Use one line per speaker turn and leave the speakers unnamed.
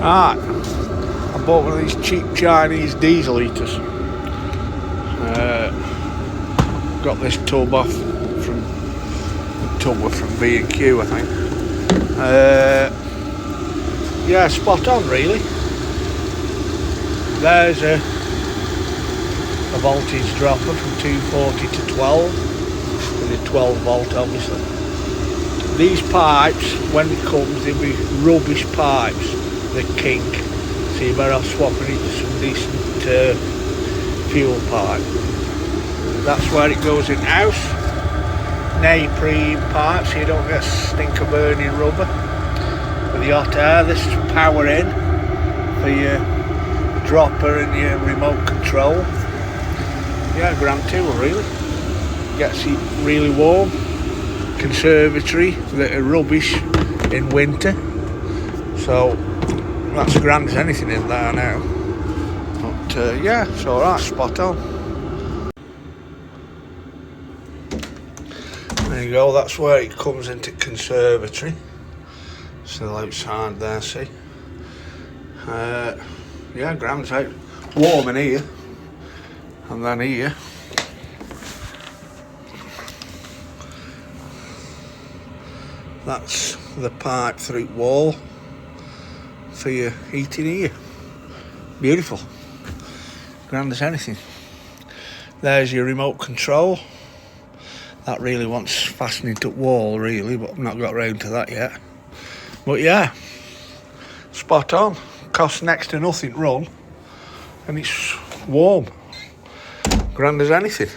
Right, I bought one of these cheap Chinese diesel heaters. Got this tub off from B&Q, I think. Yeah, spot on really. There's a voltage dropper from 240 to 12 with a 12 volt obviously. These pipes, when it comes, they'll be rubbish pipes, they kink, so you better off swapping it to some decent fuel pipe. That's where it goes in house. Neoprene pipe, so you don't get stink of burning rubber with the hot air. This is power in for your dropper and your remote control. Yeah, grand tool really. Gets it really warm. Conservatory that are rubbish in winter, so that's grand as anything in there now. But yeah, it's alright, spot on. There you go, that's where it comes into conservatory. Still outside there, see. Yeah, grand's out. Warm in here. And then here. That's the pipe through wall for your heating here. Beautiful. Grand as anything. There's your remote control. That really wants fastening to wall really, but I've not got round to that yet. But yeah, spot on. Costs next to nothing run, and it's warm. Grand as anything.